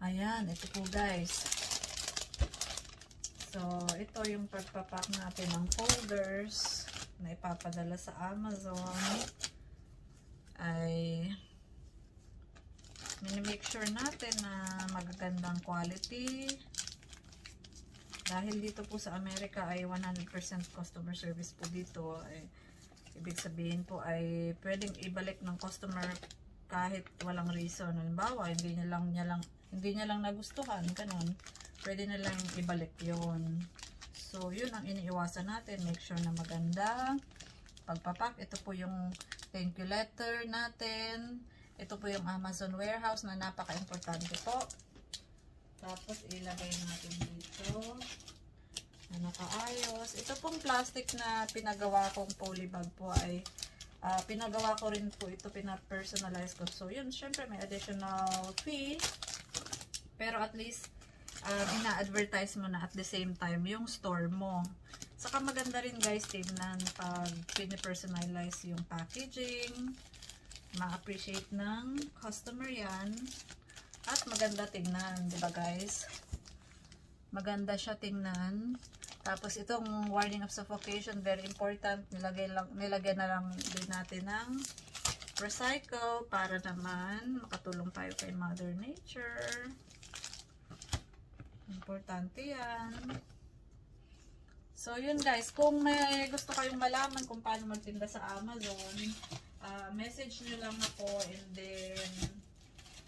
Ayan, ito po guys. So, ito yung pagpapak natin ng folders na ipapadala sa Amazon. Ay minimake sure natin na magagandang quality. Dahil dito po sa Amerika ay 100% customer service po dito. Ay, ibig sabihin po ay pwedeng ibalik ng customer kahit walang reason. Halimbawa, hindi niya lang nagustuhan, ganun. Pwede na lang ibalik yon. So, yun ang iniiwasan natin. Make sure na maganda. Pagpapak, ito po yung thank you letter natin. Ito po yung Amazon warehouse na napaka-importante po. Tapos, ilagay natin dito na nakaayos. Ito pong plastic na pinagawa kong polybag po ay pinagawa ko rin po ito, pina-personalize ko. So, yun, syempre may additional fee. Pero at least, ina-advertise mo na at the same time yung store mo. Saka maganda rin guys, tingnan pag pini-personalize yung packaging. Ma-appreciate ng customer yan. At maganda tingnan, di ba guys? Maganda siya tingnan. Tapos itong warning of suffocation, very important. Nilagay na lang din natin ng recycle para naman makatulong tayo kay Mother Nature. Importante yan. So, yun guys. Kung may gusto kayong malaman kung paano magtinda sa Amazon, message nyo lang ako and then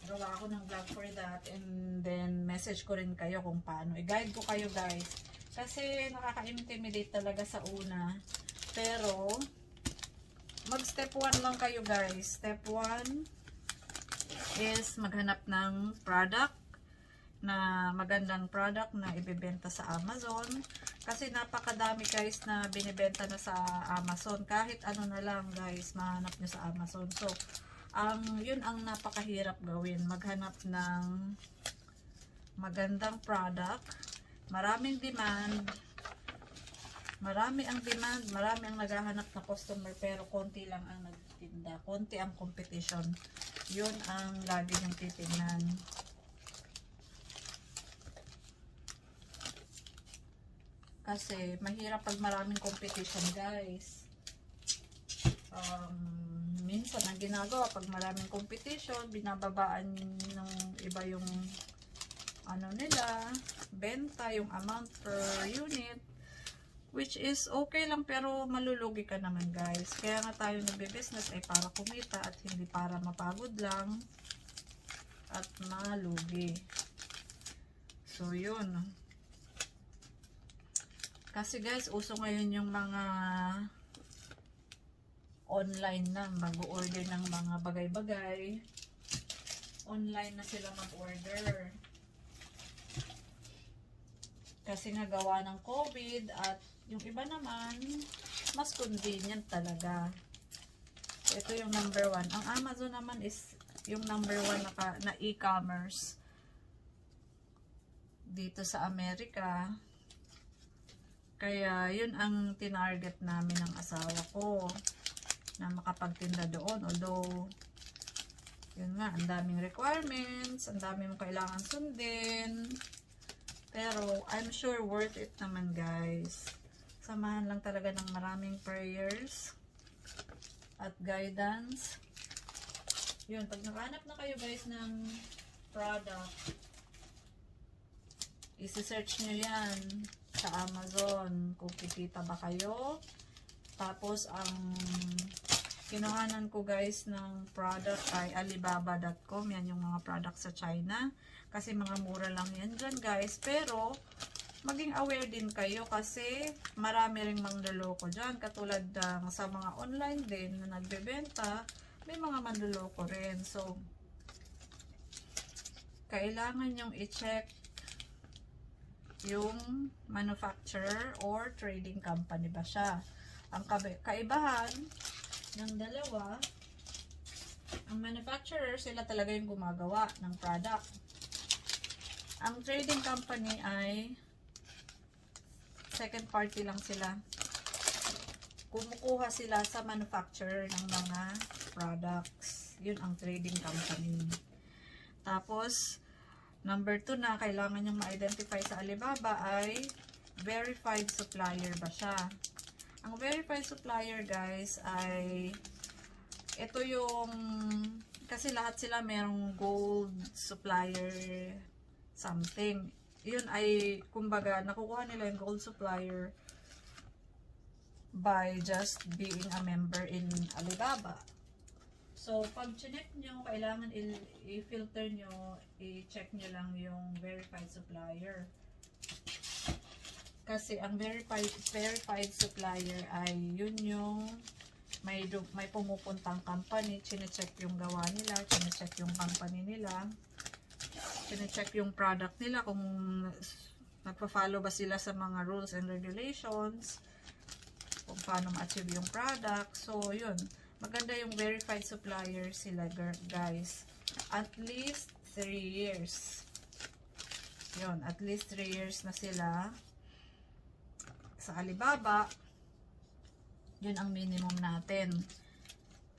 gawa ako ng vlog for that and then message ko rin kayo kung paano. I-guide ko kayo guys. Kasi nakaka-intimidate talaga sa una. Pero, mag-step 1 lang kayo guys. Step 1 is maghanap ng product na magandang product na ibebenta sa Amazon. Kasi napakadami guys na binibenta na sa Amazon. Kahit ano na lang guys, mahanap nyo sa Amazon. So, yun ang napakahirap gawin. Maghanap ng magandang product. Maraming demand. Marami ang demand. Marami ang naghahanap na customer. Pero konti lang ang nagtitinda. Konti ang competition. Yun ang lagi yung titingnan. Kasi mahirap pag maraming competition guys. Minsan ang ginagawa pag maraming competition, binababaan ng iba yung ano nila, benta, yung amount per unit, which is okay lang pero malulugi ka naman guys. Kaya nga tayo nagbe-business ay para kumita at hindi para mapagod lang at malugi. So yun. Kasi guys, uso ngayon yung mga online na mag-order ng mga bagay-bagay. Online na sila mag-order. Kasi nagawa ng COVID at yung iba naman, mas convenient talaga. So, ito yung number 1. Ang Amazon naman is yung number 1 na e-commerce dito sa Amerika. Kaya, yun ang tinarget namin ng asawa ko na makapagtinda doon. Although, yun nga, ang daming requirements, ang daming kailangan sundin. Pero, I'm sure worth it naman guys. Samahan lang talaga ng maraming prayers at guidance. Yun, pag nakahanap na kayo guys ng product, isi-search nyo yan sa Amazon kung kikita ba kayo. Tapos ang kinuhanan ko guys ng product ay Alibaba.com. Yan yung mga product sa China. Kasi mga mura lang yan dyan guys. Pero maging aware din kayo kasi marami ring manloloko dyan. Katulad sa mga online din na nagbebenta, may mga manloloko rin. So, kailangan yung i-check yung manufacturer or trading company ba siya. Ang kaibahan ng dalawa, ang manufacturer, sila talaga yung gumagawa ng product. Ang trading company ay second party lang sila. Kumukuha sila sa manufacturer ng mga products. Yun ang trading company. Tapos, Number 2 na kailangan yung ma-identify sa Alibaba ay verified supplier ba siya. Ang verified supplier guys ay ito yung, kasi lahat sila merong gold supplier something. Yun ay kumbaga nakukuha nila yung gold supplier by just being a member in Alibaba. So, pag chinek nyo, kailangan i-filter nyo, i-check nyo lang yung verified supplier. Kasi ang verified supplier ay yun yung may pumupuntang company, chine-check yung gawa nila, chine-check yung company nila, chine-check yung product nila, kung nagpa-follow ba sila sa mga rules and regulations, kung paano ma-achieve yung product. So, yun. Maganda yung verified supplier sila, guys. At least 3 years. Yun, at least 3 years na sila sa Alibaba. Yun ang minimum natin.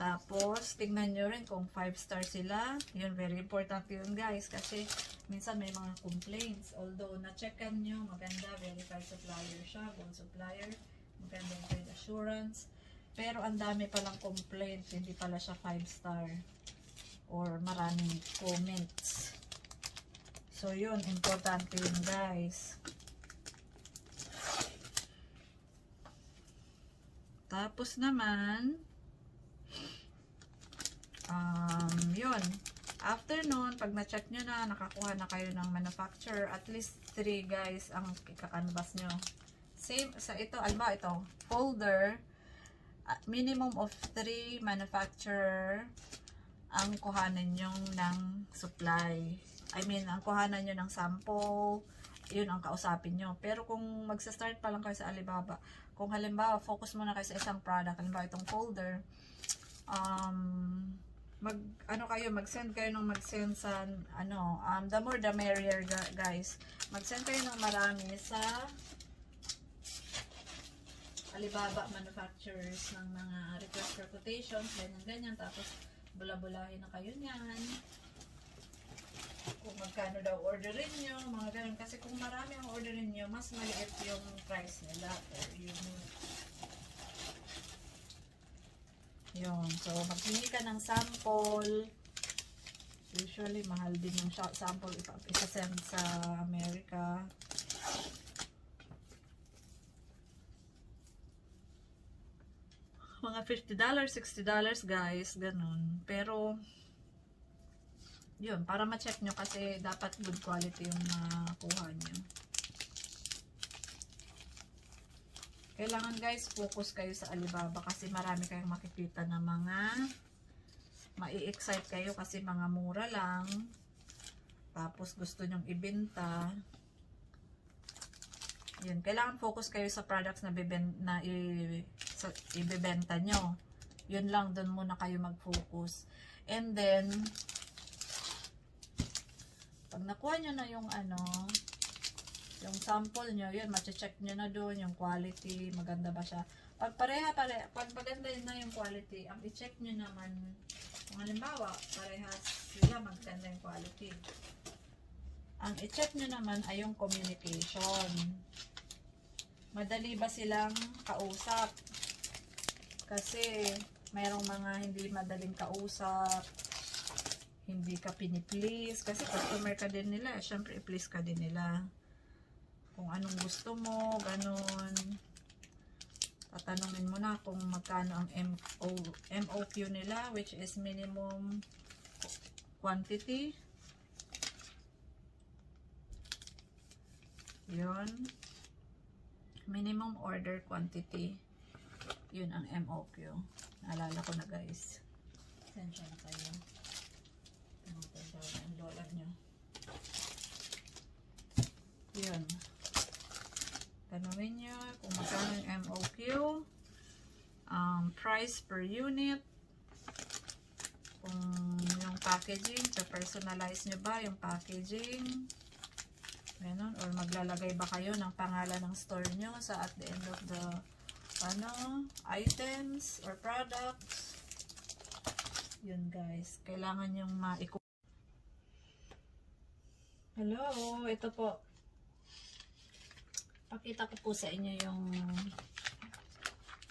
Tapos, tingnan nyo rin kung 5 star sila. Yun, very important yun, guys. Kasi, minsan may mga complaints. Although, na-checkan nyo, maganda, verified supplier siya, gold supplier, maganda yung trade assurance. Pero ang dami palang complaints, hindi pala siya 5 star or maraming comments. So yun, importante yun guys. Tapos naman, yun. After nun, pag na-check nyo na, nakakuha na kayo ng manufacturer, at least 3 guys ang ika-canvas nyo. Same sa ito, alba ito, folder, minimum of 3 manufacturer ang kuhanan nyo ng supply. I mean, ang kuhanan nyo ng sample, yun ang kausapin nyo. Pero kung magsa-start pa lang kayo sa Alibaba, kung halimbawa, focus muna kayo sa isang product, halimbawa itong folder, mag-send kayo ng mag-send sa, the more the merrier guys. Mag-send kayo ng marami sa Alibaba manufacturers ng mga request for quotations, ganyan-ganyan, tapos bula-bulahin na kayo niyan. Kung magkano daw orderin nyo, mga ganun. Kasi kung marami ang orderin nyo, mas maliit yung price nila. Or yun. So, maghingi ka ng sample. Usually, mahal din yung sample isa-send sa America. Mga $50, $60 guys, ganun. Pero, yun, para ma-check nyo kasi dapat good quality yung nakuha nyo. Kailangan guys, focus kayo sa Alibaba kasi marami kayong makikita na mga mai-excite kayo kasi mga mura lang. Tapos gusto nyong ibenta. Yun, kailangan focus kayo sa products na ibebenta nyo. Yun lang, dun muna kayo mag-focus. And then, pag nakuha nyo na yung yung sample nyo, yun, mache-check nyo na dun, yung quality, maganda ba siya. Pag pag maganda na yung quality, ang i-check nyo naman, kung halimbawa, parehas sila, maganda yung quality. Ang i-check nyo naman ay yung communication. Madali ba silang kausap? Kasi mayroong mga hindi madaling kausap, hindi ka piniplease, kasi customer ka din nila, syempre i-please ka din nila. Kung anong gusto mo, ganun. Tatanungin mo na kung magkano ang MOQ nila, which is minimum quantity. Yun. Minimum order quantity. Yun ang MOQ. Naalala ko na guys. Sensya na kayo. Ang lola nyo. Yun. Tanungin nyo kung magkano yung MOQ. Price per unit. Kung yung packaging, personalize nyo ba yung packaging. Ganun. Or maglalagay ba kayo ng pangalan ng store nyo sa at the end of the items or products. Yun guys. Kailangan yung Hello, ito po. Pakita ko po sa inyo yung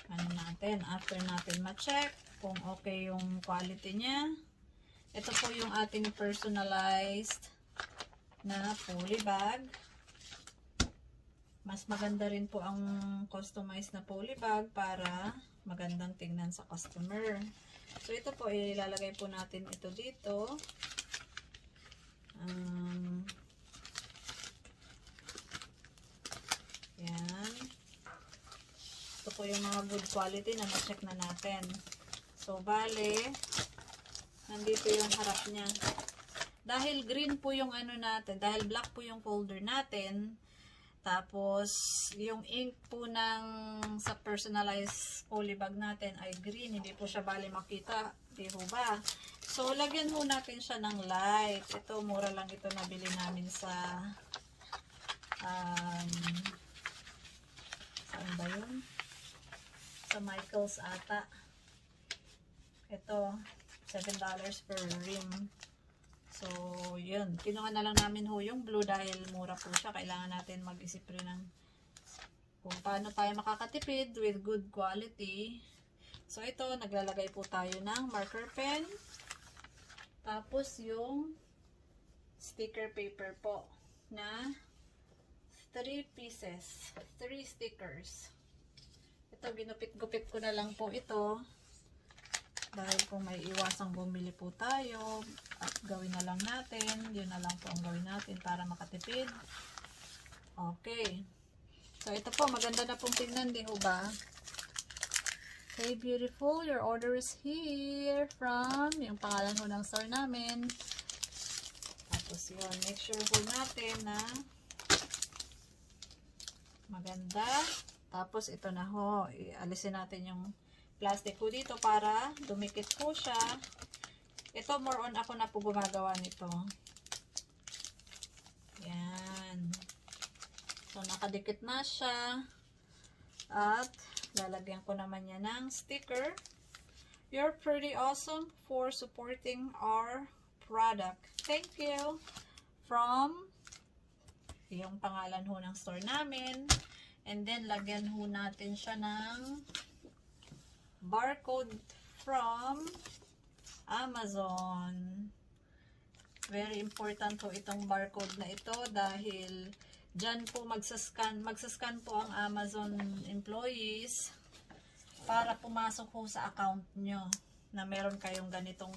ano natin. After natin ma-check kung okay yung quality niya. Ito po yung ating personalized na poly bag. Mas maganda rin po ang customized na poly bag para magandang tingnan sa customer. So ito po, ilalagay po natin ito dito. Yan. Ito po yung mga good quality na na-check na natin. So bale, nandito yung harap niya. Dahil green po yung ano natin, dahil black po yung folder natin, tapos yung ink po ng sa personalized poly bag natin ay green, hindi po siya bali makita, di ho ba? So lagyan ho natin siya ng light. Ito, mura lang ito, nabili namin sa saan ba yun? Sa Michaels ata. Ito, $7 per rim. So, yun. Kinuha na lang namin ho yung blue dahil mura po siya. Kailangan natin mag-isip rin ng kung paano tayo makakatipid with good quality. So, ito, naglalagay po tayo ng marker pen. Tapos, yung sticker paper po na 3 pieces. 3 stickers. Ito, ginupit-gupit ko na lang po ito. Dahil kung may iwasang bumili po tayo at gawin na lang natin, yun na lang po ang gawin natin para makatipid. Okay. So, ito po, maganda na pong tingnan, di ho ba? Okay, beautiful. Your order is here from yung pangalan ho ng store namin. Tapos yun, make sure po natin na maganda. Tapos ito na ho, ialisin natin yung plastic po dito para dumikit po siya. Ito, more on ako na po gumagawa nito. Yan. So, nakadikit na siya. At, lalagyan ko naman niya ng sticker. You're pretty awesome for supporting our product. Thank you. From, yung pangalan ho ng store namin. And then, lagyan ho natin siya ng barcode from Amazon. Very important po itong barcode na ito dahil dyan po magsascan po ang Amazon employees para pumasok po sa account nyo na meron kayong ganitong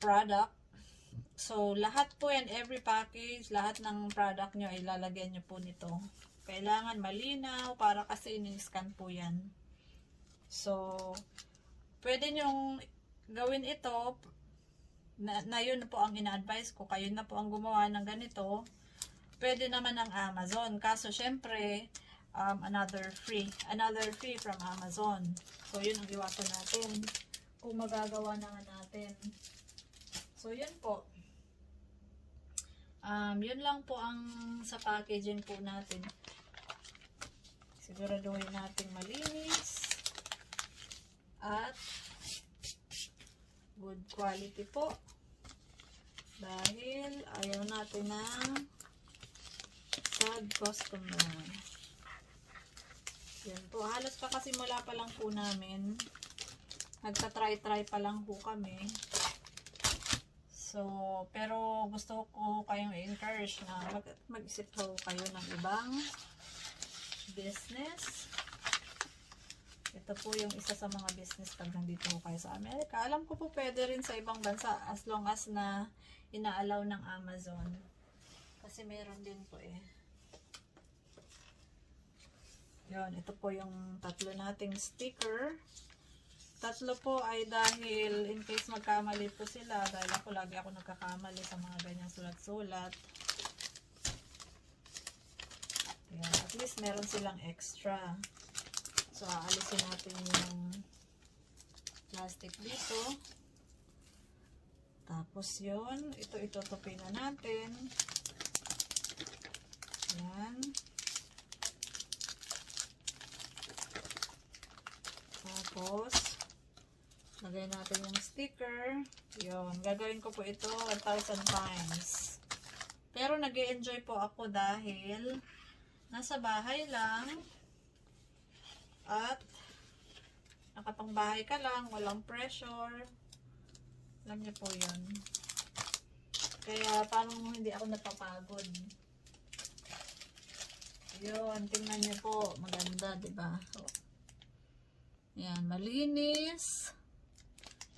product. So, lahat po yan, every package, lahat ng product nyo ay lalagyan nyo po nito. Kailangan malinaw para kasi in-scan po yan. So, pwede nyong gawin ito na yun po ang ina-advise ko. Kayo na po ang gumawa ng ganito. Pwede naman ng Amazon. Kaso, syempre, another fee from Amazon. So, yun ang iwasan natin kung magagawa naman natin. So, yun po. Yun lang po ang sa packaging po natin. Siguraduhin natin malinis at good quality po dahil ayaw natin ng sad customer. Yan po, halos pa kasi mula pa lang po namin, nagta-try pa lang po kami. So, pero gusto ko kayong i-encourage na mag-isip po kayo ng ibang business. Ito po yung isa sa mga business pag nandito po kayo sa Amerika. Alam ko po pwede rin sa ibang bansa as long as na ina-allow ng Amazon. Kasi meron din po eh. Yun, ito po yung tatlo nating sticker. Tatlo po ay dahil in case magkamali po sila, dahil lagi ako nagkakamali sa mga ganyang sulat-sulat. Ayan, at least meron silang extra. So, aalisin natin yung plastic dito. Tapos yun, ito itutupin na natin. Ayan. Tapos, Lagay natin yung sticker. Yun. Gagawin ko po ito 1,000 times. Pero nag-e-enjoy po ako dahil nasa bahay lang. At nakapangbahay ka lang. Walang pressure. Alam niyo po yun. Kaya parang hindi ako napapagod. Yun. Tingnan niyo po. Maganda, diba? So, yan. Malinis.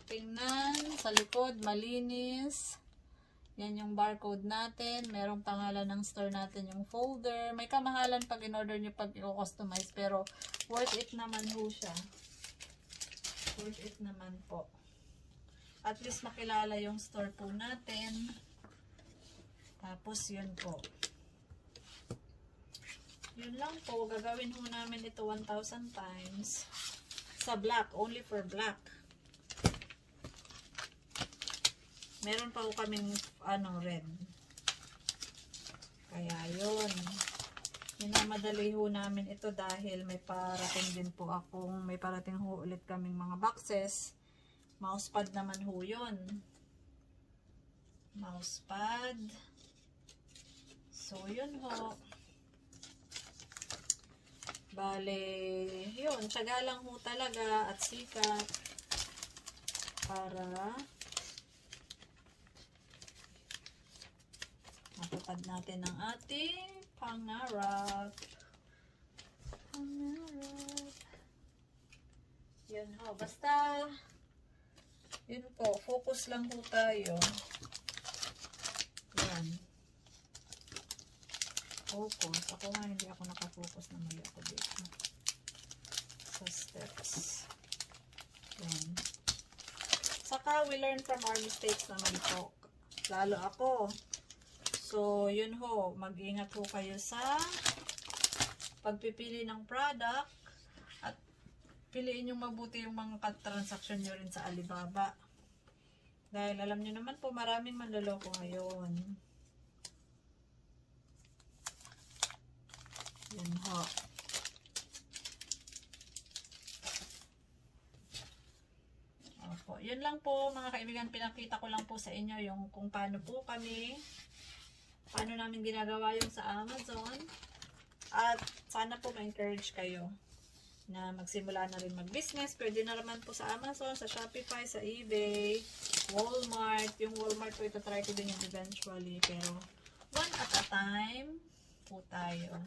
Tingnan, sa likod, malinis. Yan yung barcode natin. Merong pangalan ng store natin yung folder. May kamahalan pag in-order nyo pag i-customize. Pero, worth it naman ho siya. Worth it naman po. At least makilala yung store po natin. Tapos, yun po. Yun lang po. Gagawin ho namin ito 1,000 times. Sa black. Only for black. Meron pa po kaming red. Kaya yun. Minamadali ho namin ito dahil may parating din po akong, may parating ho ulit kaming mga boxes. Mousepad naman ho yun. Mousepad. So yun ho. Bale, yun. Tiyaga lang ho talaga at sikat para matupad natin ang ating pangarap. Yun ho. Basta, yun po. Focus lang po tayo. Yan. Focus. Ako nga hindi ako nakafocus na mali ako dito. Sa steps. Yan. Saka, we learn from our mistakes naman po. Lalo ako. So, yun ho, mag-ingat ho kayo sa pagpipili ng product at piliin yung mabuti yung mga transaction nyo rin sa Alibaba. Dahil alam nyo naman po, maraming manloloko ngayon. Yun ho. Opo. Yun lang po mga kaibigan, pinakita ko lang po sa inyo yung kung paano po kami paano namin ginagawa yung sa Amazon. At sana po ma-encourage kayo na magsimula na rin mag-business. Pwede na naman po sa Amazon, sa Shopify, sa eBay, Walmart. Yung Walmart po ito try ko din yung eventually. Pero one at a time po tayo.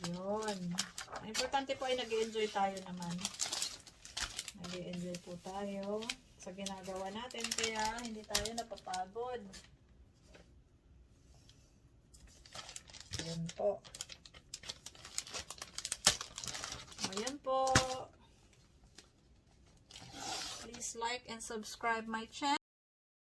Yun. Ang importante po ay nag-i-enjoy tayo naman. Nag-i-enjoy po tayo sa ginagawa natin. Kaya hindi tayo napapagod. Ayan po. Ayan po. Please like and subscribe my channel.